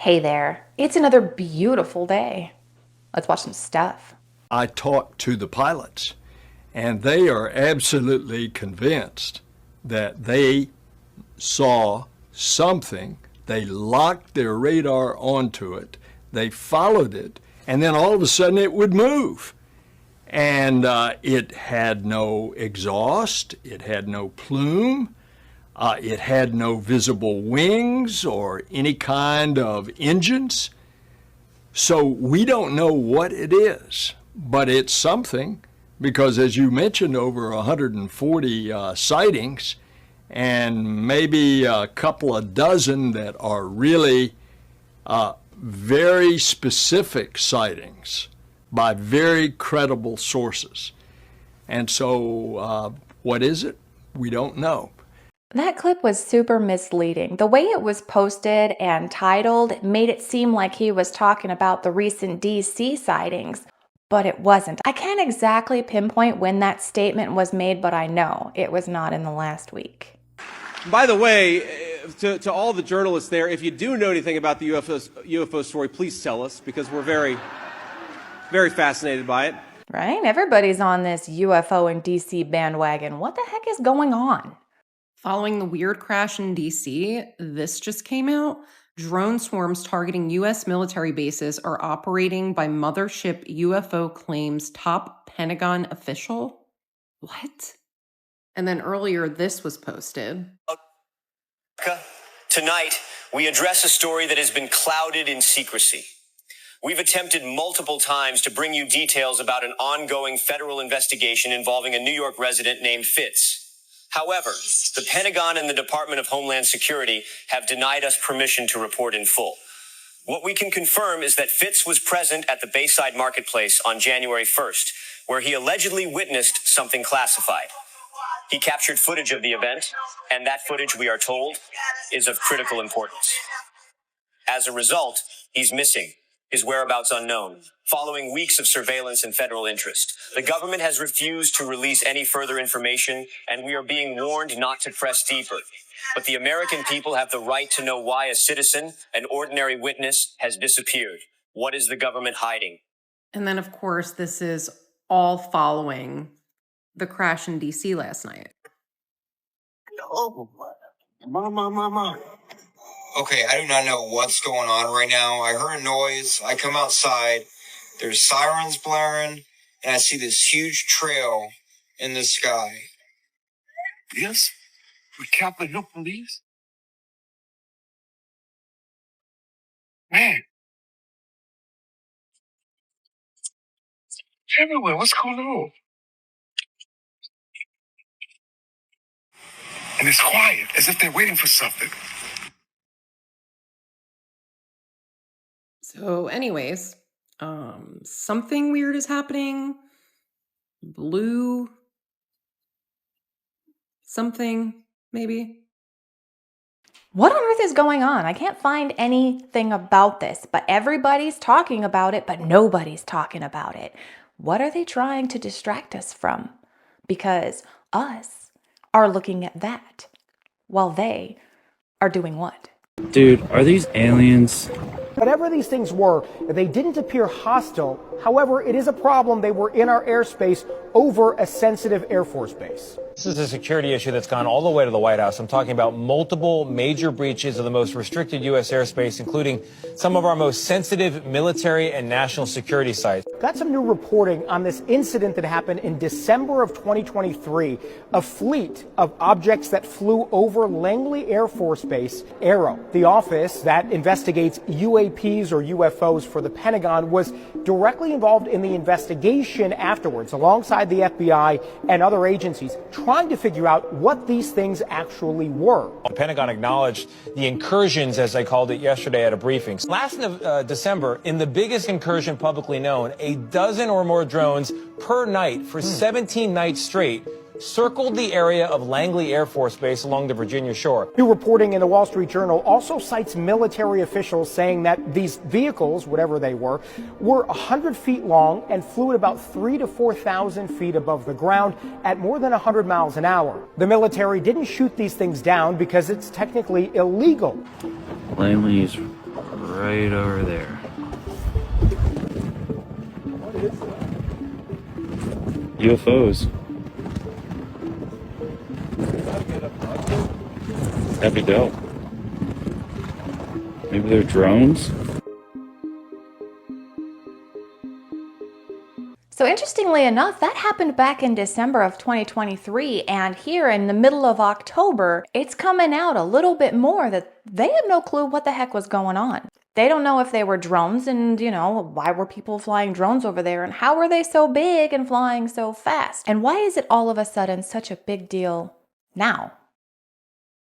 Hey there, it's another beautiful day. Let's watch some stuff. I talked to the pilots, and they are absolutely convinced that they saw something. They locked their radar onto it, they followed it, and then all of a sudden it would move. And it had no exhaust, it had no plume, it had no visible wings or any kind of engines. So we don't know what it is, but it's something because, as you mentioned, over 140 sightings and maybe a couple of dozen that are really very specific sightings by very credible sources. And so what is it? We don't know. That clip was super misleading. The way it was posted and titled made it seem like he was talking about the recent DC sightings, but it wasn't. I can't exactly pinpoint when that statement was made, but I know it was not in the last week. By the way, to all the journalists there, if you do know anything about the UFO story, please tell us, because we're very, very fascinated by it. Right? Everybody's on this UFO and DC bandwagon. What the heck is going on? Following the weird crash in DC, this just came out. Drone swarms targeting U.S. military bases are operating by mothership UFO claims top Pentagon official. What? And then earlier, this was posted. Tonight, we address a story that has been clouded in secrecy. We've attempted multiple times to bring you details about an ongoing federal investigation involving a New York resident named Fitz. However, the Pentagon and the Department of Homeland Security have denied us permission to report in full. What we can confirm is that Fitz was present at the Bayside Marketplace on January 1st, where he allegedly witnessed something classified. He captured footage of the event, and that footage, we are told, is of critical importance. As a result, he's missing, his whereabouts unknown, following weeks of surveillance and federal interest. The government has refused to release any further information, and we are being warned not to press deeper. But the American people have the right to know why a citizen, an ordinary witness, has disappeared. What is the government hiding? And then, of course, this is all following the crash in DC last night. Oh, mama. Okay, I do not know what's going on right now. I heard a noise. I come outside. There's sirens blaring, and I see this huge trail in the sky. Yes? We Captain Hill Police? Man. Everywhere, what's going on? And it's quiet, as if they're waiting for something. So anyways, something weird is happening. Blue something, maybe. What on earth is going on? I can't find anything about this, but everybody's talking about it, but nobody's talking about it. What are they trying to distract us from? Because us are looking at that while they are doing what? Dude, are these aliens? Whatever these things were, they didn't appear hostile. However, it is a problem. They were in our airspace over a sensitive Air Force base. This is a security issue that's gone all the way to the White House. I'm talking about multiple major breaches of the most restricted U.S. airspace, including some of our most sensitive military and national security sites. Got some new reporting on this incident that happened in December of 2023. A fleet of objects that flew over Langley Air Force Base, Aero, the office that investigates UAPs or UFOs for the Pentagon, was directly involved in the investigation afterwards, alongside the FBI and other agencies, trying to figure out what these things actually were. The Pentagon acknowledged the incursions, as they called it yesterday at a briefing. Last December, in the biggest incursion publicly known, a dozen or more drones per night for 17 nights straight circled the area of Langley Air Force Base along the Virginia shore. New reporting in the Wall Street Journal also cites military officials saying that these vehicles, whatever they were 100 feet long and flew at about 3,000 to 4,000 feet above the ground at more than 100 miles an hour. The military didn't shoot these things down because it's technically illegal. Langley's right over there. UFOs. That'd be dope. Maybe they're drones? So interestingly enough, that happened back in December of 2023, and here in the middle of October, it's coming out a little bit more that they have no clue what the heck was going on. They don't know if they were drones and, why were people flying drones over there and how were they so big and flying so fast? And why is it all of a sudden such a big deal now?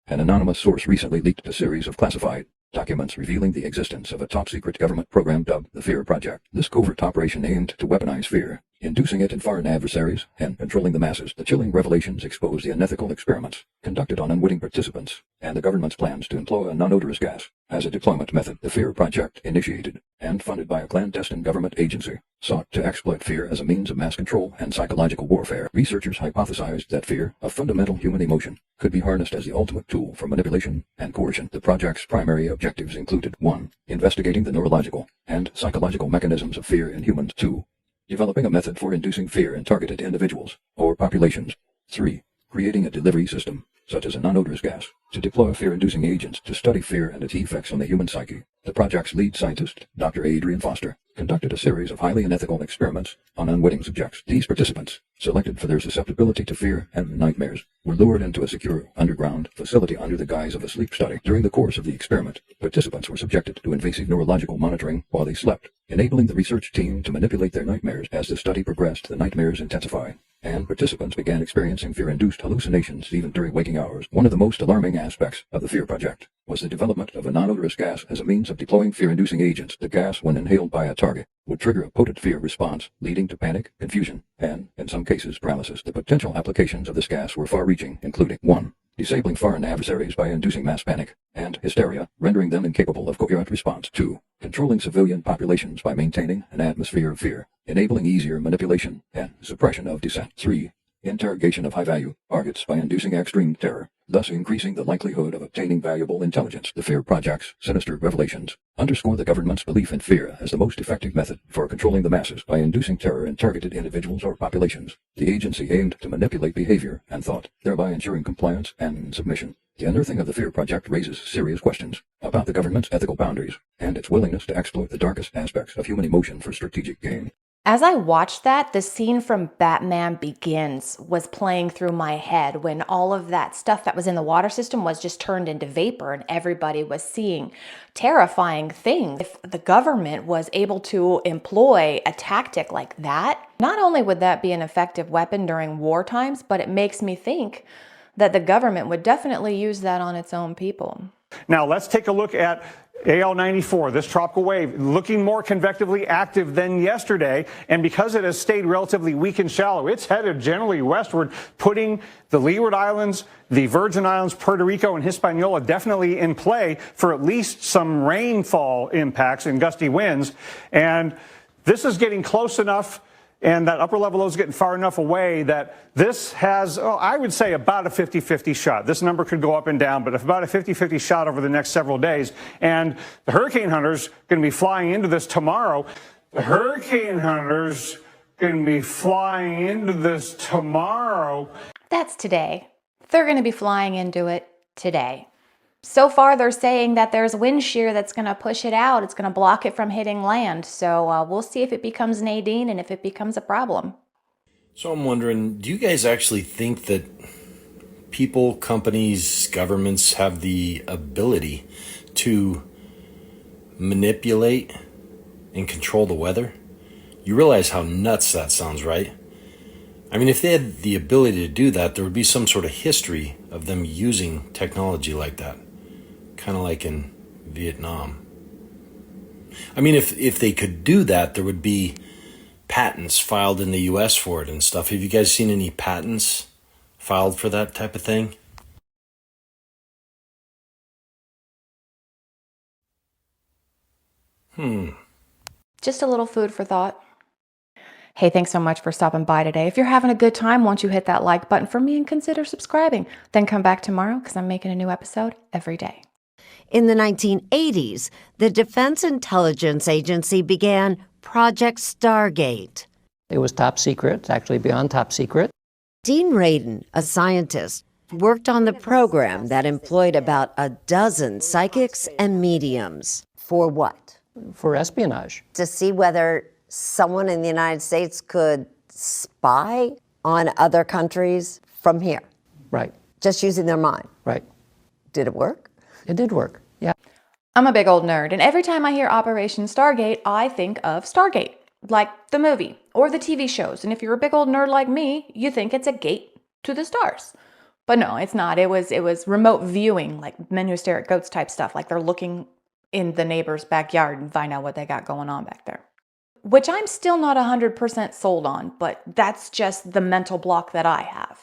An anonymous source recently leaked a series of classified documents revealing the existence of a top-secret government program dubbed the Fear Project. This covert operation aimed to weaponize fear, inducing it in foreign adversaries and controlling the masses. The chilling revelations expose the unethical experiments conducted on unwitting participants and the government's plans to employ a non-odorous gas as a deployment method. The Fear Project, initiated and funded by a clandestine government agency, sought to exploit fear as a means of mass control and psychological warfare. Researchers hypothesized that fear, a fundamental human emotion, could be harnessed as the ultimate tool for manipulation and coercion. The project's primary objectives included 1. Investigating the neurological and psychological mechanisms of fear in humans. 2. Developing a method for inducing fear in targeted individuals or populations. 3. Creating a delivery system, such as a non-odorous gas, to deploy fear-inducing agents to study fear and its effects on the human psyche. The project's lead scientist, Dr. Adrian Foster, conducted a series of highly unethical experiments on unwitting subjects. These participants, selected for their susceptibility to fear and nightmares, were lured into a secure underground facility under the guise of a sleep study. During the course of the experiment, participants were subjected to invasive neurological monitoring while they slept, enabling the research team to manipulate their nightmares. As the study progressed, the nightmares intensified, and participants began experiencing fear-induced hallucinations even during waking hours. One of the most alarming aspects of the Fear Project was the development of a non-odorous gas as a means of deploying fear-inducing agents. The gas, when inhaled by a target, would trigger a potent fear response, leading to panic, confusion, and, in some cases, paralysis. The potential applications of this gas were far-reaching, including 1. Disabling foreign adversaries by inducing mass panic and hysteria, rendering them incapable of coherent response. 2. Controlling civilian populations by maintaining an atmosphere of fear, enabling easier manipulation and suppression of dissent. 3. Interrogation of high-value targets by inducing extreme terror, thus increasing the likelihood of obtaining valuable intelligence. The Fear Project's sinister revelations underscore the government's belief in fear as the most effective method for controlling the masses. By inducing terror in targeted individuals or populations, the agency aimed to manipulate behavior and thought, thereby ensuring compliance and submission. The unearthing of the Fear Project raises serious questions about the government's ethical boundaries and its willingness to exploit the darkest aspects of human emotion for strategic gain. As I watched that, the scene from Batman Begins was playing through my head when all of that stuff that was in the water system was just turned into vapor and everybody was seeing terrifying things. If the government was able to employ a tactic like that, not only would that be an effective weapon during war times, but it makes me think that the government would definitely use that on its own people. Now let's take a look at AL94, this tropical wave, looking more convectively active than yesterday, and because it has stayed relatively weak and shallow, it's headed generally westward, putting the Leeward Islands, the Virgin Islands, Puerto Rico, and Hispaniola definitely in play for at least some rainfall impacts and gusty winds. And this is getting close enough, and that upper level low is getting far enough away that this has, I would say, about a 50-50 shot. This number could go up and down, but about a 50-50 shot over the next several days. And the hurricane hunters going to be flying into this tomorrow. The hurricane hunters going to be flying into this tomorrow. That's today. They're going to be flying into it today. So far, they're saying that there's wind shear that's going to push it out. It's going to block it from hitting land. So we'll see if it becomes Nadine and if it becomes a problem. So I'm wondering, do you guys actually think that people, companies, governments have the ability to manipulate and control the weather? You realize how nuts that sounds, right? I mean, if they had the ability to do that, there would be some sort of history of them using technology like that. Kind of like in Vietnam. I mean, if they could do that, there would be patents filed in the U.S. for it and stuff. Have you guys seen any patents filed for that type of thing? Just a little food for thought. Hey, thanks so much for stopping by today. If you're having a good time, won't you hit that like button for me and consider subscribing? Then come back tomorrow because I'm making a new episode every day. In the 1980s, the Defense Intelligence Agency began Project Stargate. It was top secret, it's actually beyond top secret. Dean Radin, a scientist, worked on the program that employed about a dozen psychics and mediums. For what? For espionage. To see whether someone in the United States could spy on other countries from here. Right. Just using their mind. Right. Did it work? It did work, yeah. I'm a big old nerd, and every time I hear Operation Stargate, I think of Stargate, like the movie or the TV shows. And if you're a big old nerd like me, you think it's a gate to the stars. But no, it's not. It was remote viewing, like Men Who Stare at Goats type stuff, like they're looking in the neighbor's backyard and find out what they got going on back there. Which I'm still not 100% sold on, but that's just the mental block that I have.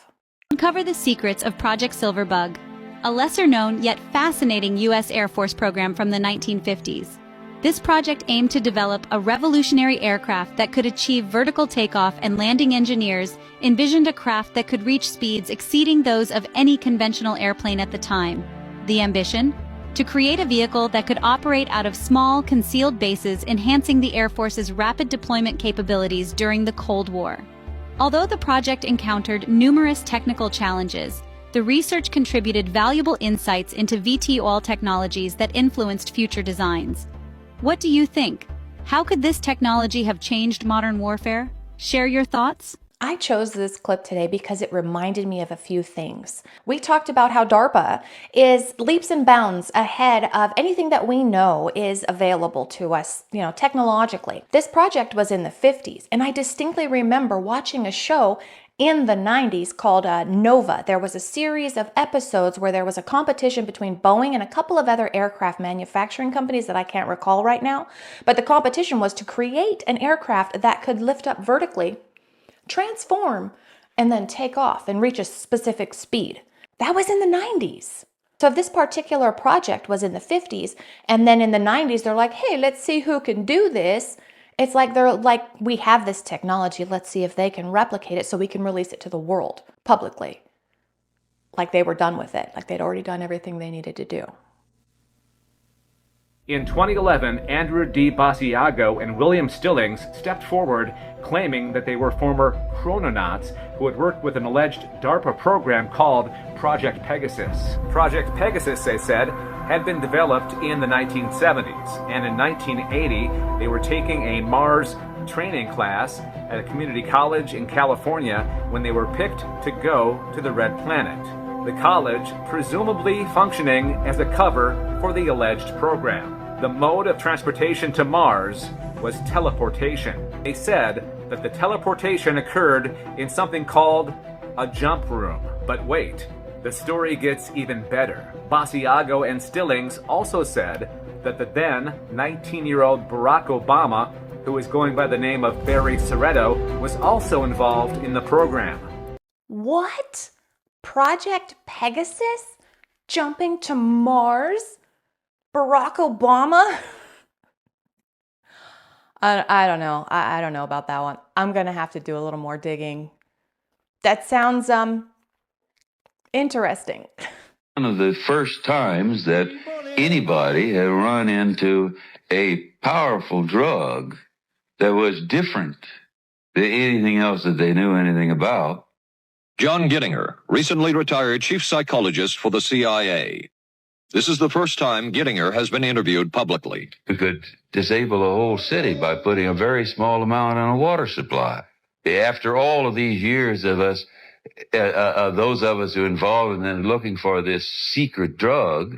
Uncover the secrets of Project Silverbug, a lesser-known yet fascinating U.S. Air Force program from the 1950s. This project aimed to develop a revolutionary aircraft that could achieve vertical takeoff, and landing engineers envisioned a craft that could reach speeds exceeding those of any conventional airplane at the time. The ambition? To create a vehicle that could operate out of small, concealed bases, enhancing the Air Force's rapid deployment capabilities during the Cold War. Although the project encountered numerous technical challenges, the research contributed valuable insights into VTOL technologies that influenced future designs. What do you think? How could this technology have changed modern warfare? Share your thoughts. I chose this clip today because it reminded me of a few things. We talked about how DARPA is leaps and bounds ahead of anything that we know is available to us, technologically. This project was in the 50s, and I distinctly remember watching a show in the 90s called Nova. There was a series of episodes where there was a competition between Boeing and a couple of other aircraft manufacturing companies that I can't recall right now. But the competition was to create an aircraft that could lift up vertically, transform, and then take off and reach a specific speed. That was in the 90s. So if this particular project was in the 50s, and then in the 90s, they're like, hey, let's see who can do this. It's like they're like, we have this technology, let's see if they can replicate it so we can release it to the world publicly. Like they were done with it, like they'd already done everything they needed to do. In 2011, Andrew D. Basiago and William Stillings stepped forward claiming that they were former chrononauts who had worked with an alleged DARPA program called Project Pegasus. Project Pegasus, they said, had been developed in the 1970s, and in 1980 they were taking a Mars training class at a community college in California when they were picked to go to the Red Planet. The college presumably functioning as a cover for the alleged program. The mode of transportation to Mars was teleportation. They said that the teleportation occurred in something called a jump room. But wait, the story gets even better. Basiago and Stillings also said that the then 19-year-old Barack Obama, who was going by the name of Barry Soretto, was also involved in the program. What? Project Pegasus? Jumping to Mars? Barack Obama? I don't know. I don't know about that one. I'm going to have to do a little more digging. That sounds interesting. One of the first times that anybody had run into a powerful drug that was different than anything else that they knew anything about. John Gittinger, recently retired chief psychologist for the CIA. This is the first time Gittinger has been interviewed publicly. We could disable a whole city by putting a very small amount on a water supply. After all of these years of us, those of us who were involved in then looking for this secret drug,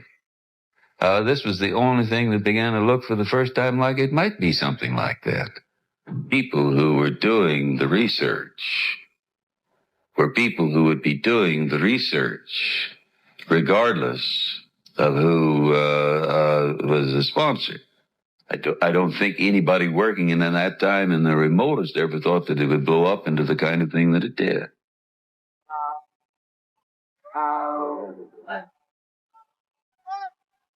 this was the only thing that began to look for the first time like it might be something like that. People who were doing the research were people who would be doing the research regardless of who was the sponsor. I don't think anybody working in that time in the remotest ever thought that it would blow up into the kind of thing that it did.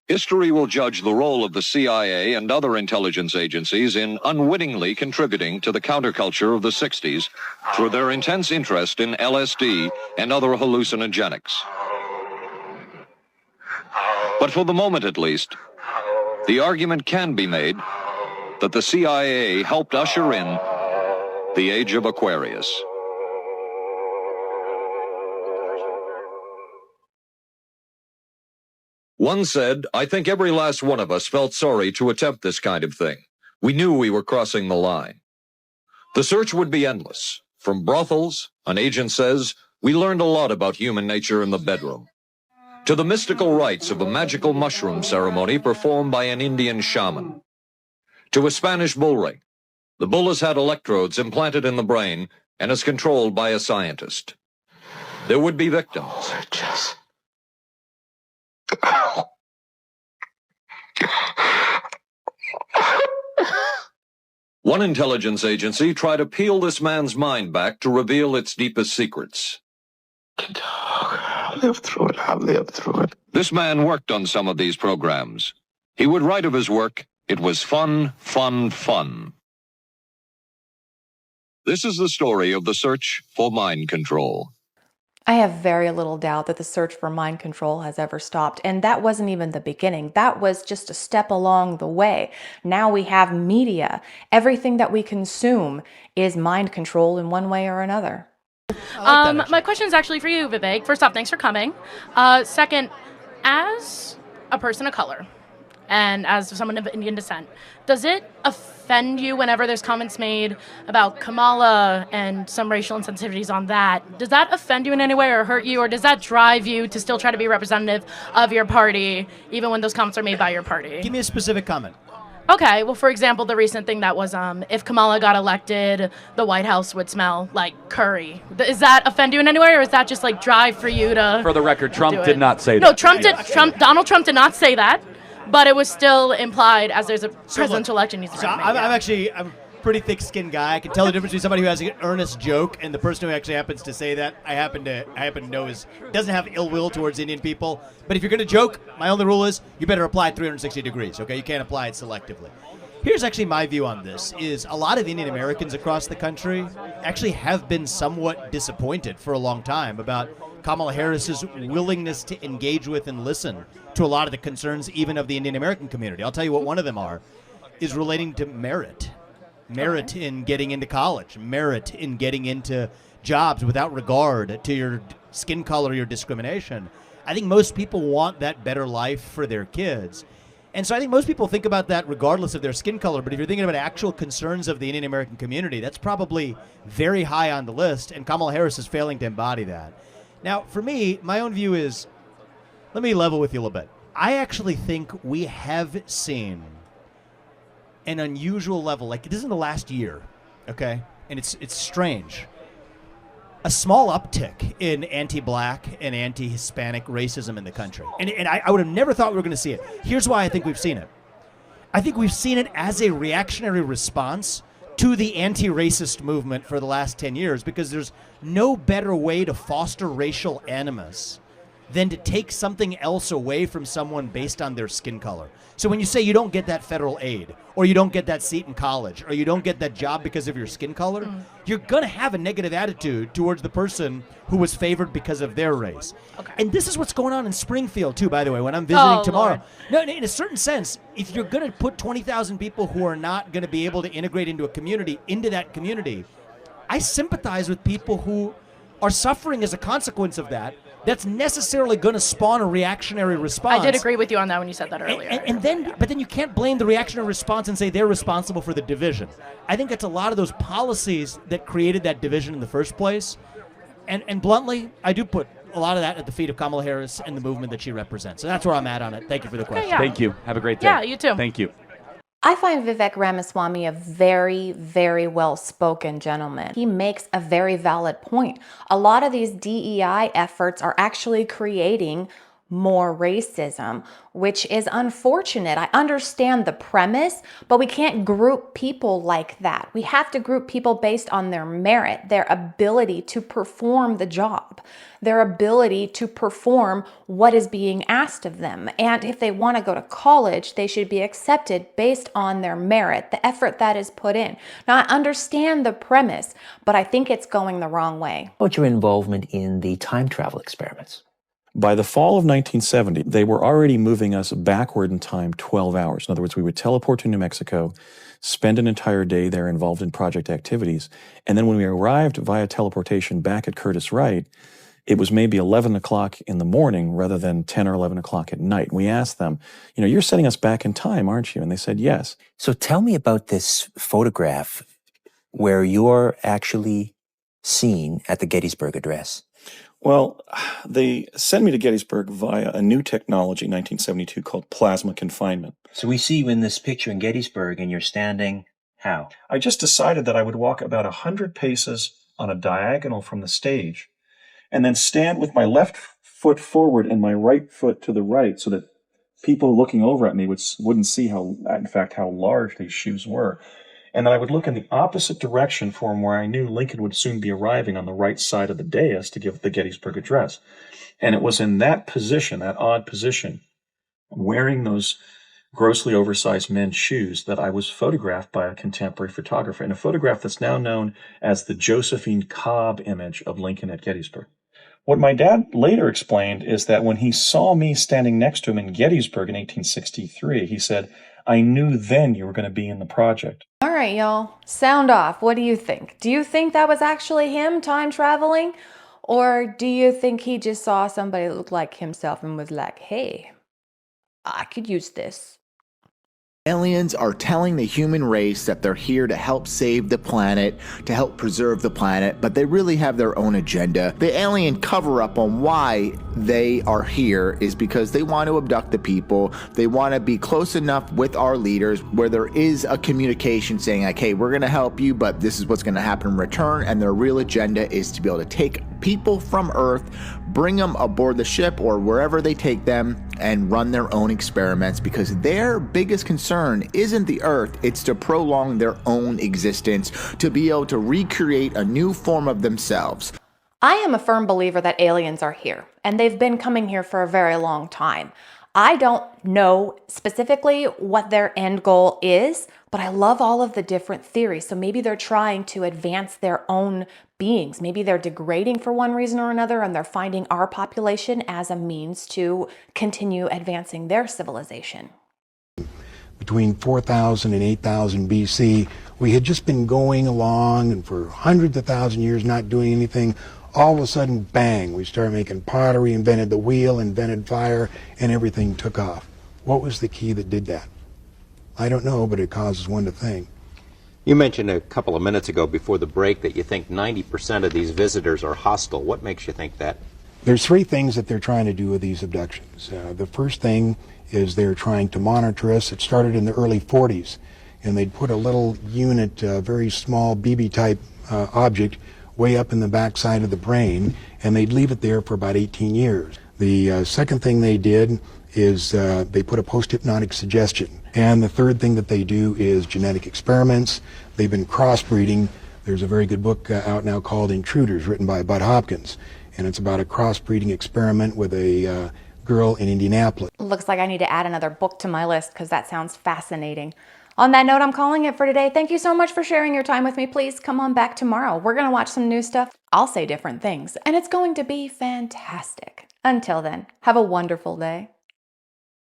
History will judge the role of the CIA and other intelligence agencies in unwittingly contributing to the counterculture of the 60s through their intense interest in LSD and other hallucinogenics. But But for the moment at least, the argument can be made that the CIA helped usher in the age of Aquarius. One said, "I think every last one of us felt sorry to attempt this kind of thing. We knew we were crossing the line." The search would be endless. From brothels, an agent says, we learned a lot about human nature in the bedroom, to the mystical rites of a magical mushroom ceremony performed by an Indian shaman, to a Spanish bull ring. The bull has had electrodes implanted in the brain and is controlled by a scientist. There would be victims. One intelligence agency tried to peel this man's mind back to reveal its deepest secrets. I lived through it. This man worked on some of these programs. He would write of his work, "It was fun, fun, fun." This is the story of the search for mind control. I have very little doubt that the search for mind control has ever stopped. And that wasn't even the beginning. That was just a step along the way. Now we have media. Everything that we consume is mind control in one way or another. My question is actually for you, Vivek. First off, thanks for coming. Second, as a person of color and as someone of Indian descent, does it offend you whenever there's comments made about Kamala and some racial insensitivities on that? Does that offend you in any way or hurt you, or does that drive you to still try to be representative of your party even when those comments are made by your party? Give me a specific comment. Okay, well, for example, the recent thing that was if Kamala got elected, the White House would smell like curry. Does that offend you in any way, or is that just like drive for you to? For the record, Trump did not say that. No, Donald Trump did not say that, but it was still implied as there's a presidential election needs to So happen. I'm a pretty thick-skinned guy. I can tell the difference between somebody who has an earnest joke and the person who actually happens to say that. I happen to know doesn't have ill will towards Indian people. But if you're going to joke, my only rule is you better apply it 360 degrees. Okay, you can't apply it selectively. Here's actually my view on this: is a lot of Indian Americans across the country actually have been somewhat disappointed for a long time about Kamala Harris's willingness to engage with and listen to a lot of the concerns even of the Indian American community. I'll tell you what one of them is relating to merit. Merit in getting into college, merit in getting into jobs without regard to your skin color, your discrimination. I think most people want that better life for their kids. And so I think most people think about that regardless of their skin color, but if you're thinking about actual concerns of the Indian American community, that's probably very high on the list, and Kamala Harris is failing to embody that. Now, for me, my own view is, let me level with you a little bit. I actually think we have seen an unusual level, like this is in the last year, okay? And it's strange. A small uptick in anti-black and anti-Hispanic racism in the country. And I would have never thought we were going to see it. Here's why I think we've seen it. I think we've seen it as a reactionary response to the anti-racist movement for the last 10 years, because there's no better way to foster racial animus than to take something else away from someone based on their skin color. So when you say you don't get that federal aid, or you don't get that seat in college, or you don't get that job because of your skin color, you're going to have a negative attitude towards the person who was favored because of their race. Okay. And this is what's going on in Springfield, too, by the way, when I'm visiting tomorrow. Lord. No, in a certain sense, if you're going to put 20,000 people who are not going to be able to integrate into that community, I sympathize with people who are suffering as a consequence of that. That's necessarily going to spawn a reactionary response. I did agree with you on that when you said that earlier. But then you can't blame the reactionary response and say they're responsible for the division. I think that's a lot of those policies that created that division in the first place. And bluntly, I do put a lot of that at the feet of Kamala Harris and the movement that she represents. So that's where I'm at on it. Thank you for the question. Yeah. Thank you. Have a great day. Yeah, you too. Thank you. I find Vivek Ramaswamy a very, very well-spoken gentleman. He makes a very valid point. A lot of these DEI efforts are actually creating more racism, which is unfortunate. I understand the premise, but we can't group people like that. We have to group people based on their merit, their ability to perform the job, their ability to perform what is being asked of them. And if they want to go to college, they should be accepted based on their merit, the effort that is put in. Now, I understand the premise, but I think it's going the wrong way. What about your involvement in the time travel experiments? By the fall of 1970, they were already moving us backward in time 12 hours. In other words, we would teleport to New Mexico, spend an entire day there involved in project activities, and then when we arrived via teleportation back at Curtis Wright, it was maybe 11 o'clock in the morning rather than 10 or 11 o'clock at night. We asked them, you're sending us back in time, aren't you? And they said, yes. So tell me about this photograph where you're actually seen at the Gettysburg Address. Well, they sent me to Gettysburg via a new technology in 1972 called plasma confinement. So we see you in this picture in Gettysburg, and you're standing how? I just decided that I would walk about 100 paces on a diagonal from the stage, and then stand with my left foot forward and my right foot to the right so that people looking over at me wouldn't see how large these shoes were. And then I would look in the opposite direction from where I knew Lincoln would soon be arriving on the right side of the dais to give the Gettysburg Address. And it was in that position, that odd position, wearing those grossly oversized men's shoes, that I was photographed by a contemporary photographer in a photograph that's now known as the Josephine Cobb image of Lincoln at Gettysburg. What my dad later explained is that when he saw me standing next to him in Gettysburg in 1863, he said, I knew then you were going to be in the project. All right, y'all, sound off. What do you think? Do you think that was actually him time traveling? Or do you think he just saw somebody that looked like himself and was like, hey, I could use this? Aliens are telling the human race that they're here to help save the planet, to help preserve the planet, but they really have their own agenda. The alien cover-up on why they are here is because they want to abduct the people. They want to be close enough with our leaders where there is a communication saying, like, hey, we're going to help you, but this is what's going to happen in return. And their real agenda is to be able to take people from Earth, bring them aboard the ship or wherever they take them, and run their own experiments, because their biggest concern isn't the Earth, it's to prolong their own existence, to be able to recreate a new form of themselves. I am a firm believer that aliens are here, and they've been coming here for a very long time. I don't know specifically what their end goal is, but I love all of the different theories. So maybe they're trying to advance their own beings. Maybe they're degrading for one reason or another, and they're finding our population as a means to continue advancing their civilization. Between 4000 and 8000 BC, we had just been going along and for hundreds of thousand years not doing anything. All of a sudden, bang, we started making pottery, invented the wheel, invented fire, and everything took off. What was the key that did that? I don't know, but it causes one to think. You mentioned a couple of minutes ago before the break that you think 90% of these visitors are hostile. What makes you think that? There's three things that they're trying to do with these abductions. The first thing is they're trying to monitor us. It started in the early 40s, and they'd put a little unit, a very small BB-type object, way up in the backside of the brain, and they'd leave it there for about 18 years. The second thing they did is they put a post-hypnotic suggestion. And the third thing that they do is genetic experiments. They've been crossbreeding. There's a very good book out now called Intruders, written by Bud Hopkins, and it's about a crossbreeding experiment with a girl in Indianapolis. Looks like I need to add another book to my list because that sounds fascinating. On that note, I'm calling it for today. Thank you so much for sharing your time with me. Please come on back tomorrow. We're going to watch some new stuff. I'll say different things, and it's going to be fantastic. Until then, have a wonderful day.